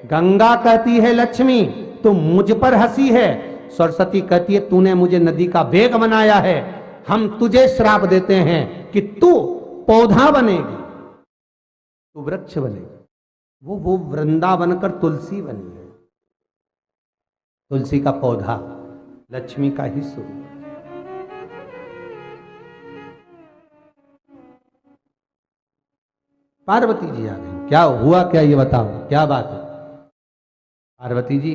गंगा कहती है लक्ष्मी तू मुझ पर हंसी है, सरस्वती कहती है तूने मुझे नदी का वेग बनाया है, हम तुझे श्राप देते हैं कि तू पौधा बनेगी, तू वृक्ष बनेगी। वो वृंदावन कर तुलसी बनी है, तुलसी का पौधा लक्ष्मी का ही स्वरूप। पार्वती जी आ गई, क्या हुआ क्या ये बताओ, क्या बात है? पार्वती जी,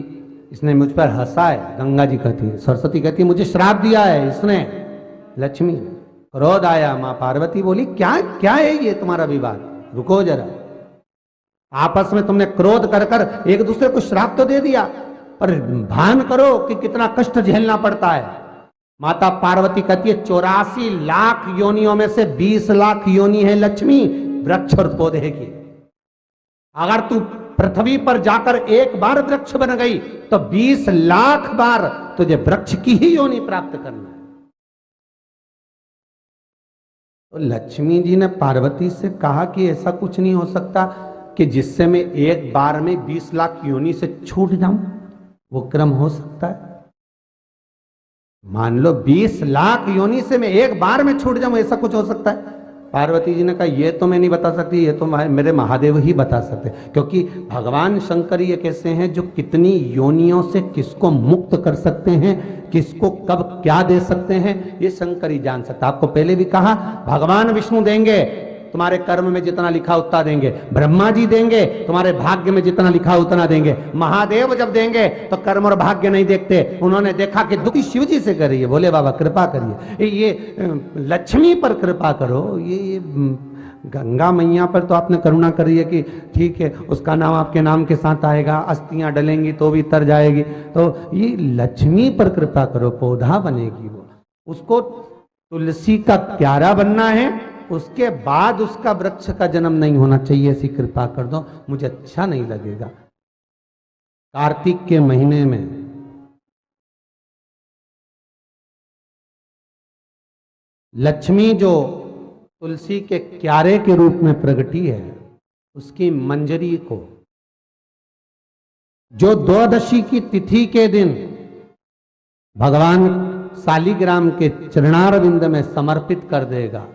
इसने मुझ पर हंसा है, गंगा जी कहती है। सरस्वती कहती है मुझे श्राप दिया है इसने, लक्ष्मी। क्रोध आया, मां पार्वती बोली क्या क्या है ये तुम्हारा विवाद, रुको जरा, आपस में तुमने क्रोध कर कर एक दूसरे को श्राप तो दे दिया, पर भान करो कि कितना कष्ट झेलना पड़ता है। माता पार्वती कहती है 84 लाख योनियों में से 20 लाख योनि है लक्ष्मी वृक्ष और पौधे की। अगर तू पृथ्वी पर जाकर एक बार वृक्ष बन गई तो 20 लाख बार तुझे वृक्ष की ही योनि प्राप्त करना है। तो लक्ष्मी जी ने पार्वती से कहा कि ऐसा कुछ नहीं हो सकता कि जिससे मैं एक बार में 20 लाख योनि से छूट जाऊं, वो क्रम हो सकता है? मान लो 20 लाख योनि से मैं एक बार में छूट जाऊं, ऐसा कुछ हो सकता है? पार्वती जी ने कहा ये तो मैं नहीं बता सकती, ये तो मेरे महादेव ही बता सकते, क्योंकि भगवान शंकर ये कैसे हैं जो कितनी योनियों से किसको मुक्त कर सकते हैं, किसको कब क्या दे सकते हैं, ये शंकर ही जान सकता। आपको पहले भी कहा भगवान विष्णु देंगे, तुम्हारे कर्म में जितना लिखा उतना देंगे, ब्रह्मा जी देंगे, तुम्हारे भाग्य में जितना लिखा उतना देंगे, महादेव जब देंगे तो कर्म और भाग्य नहीं देखते। उन्होंने देखा कि दुखी शिव जी से करिए, बोले बाबा कृपा करिए, ये लक्ष्मी पर कृपा करो, ये गंगा मैया पर तो आपने करुणा करी है कि ठीक है उसका नाम आपके नाम के साथ आएगा, अस्थियां डलेंगी तो भी तर जाएगी, तो ये लक्ष्मी पर कृपा करो, पौधा बनेगी वो, उसको तुलसी का क्यारा बनना है, उसके बाद उसका वृक्ष का जन्म नहीं होना चाहिए, ऐसी कृपा कर दो, मुझे अच्छा नहीं लगेगा। कार्तिक के महीने में लक्ष्मी जो तुलसी के क्यारे के रूप में प्रगटी है, उसकी मंजरी को जो द्वादशी की तिथि के दिन भगवान शालिग्राम के चरणारविंद में समर्पित कर देगा,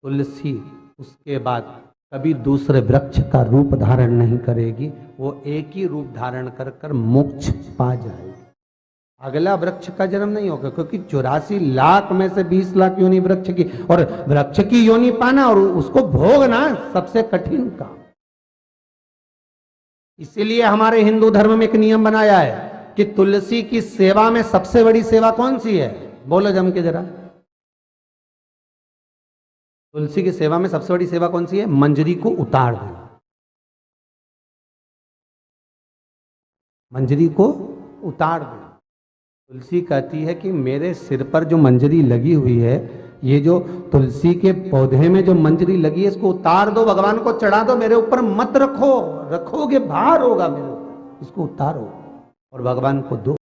तुलसी उसके बाद कभी दूसरे वृक्ष का रूप धारण नहीं करेगी, वो एक ही रूप धारण कर कर मोक्ष पा जाएगी, अगला वृक्ष का जन्म नहीं होगा, क्योंकि 84 लाख में से 20 लाख योनि वृक्ष की, और वृक्ष की योनि पाना और उसको भोगना सबसे कठिन काम। इसीलिए हमारे हिंदू धर्म में एक नियम बनाया है कि तुलसी की सेवा में सबसे बड़ी सेवा कौन सी है, बोलो जम के जरा। तुलसी की सेवा में सबसे बड़ी सेवा कौन सी है? मंजरी को उतार देना, मंजरी को उतार देना। तुलसी कहती है कि मेरे सिर पर जो मंजरी लगी हुई है, ये जो तुलसी के पौधे में जो मंजरी लगी है, इसको उतार दो, भगवान को चढ़ा दो, मेरे ऊपर मत रखो, रखोगे भार होगा मेरे ऊपर, इसको उतारो और भगवान को दो।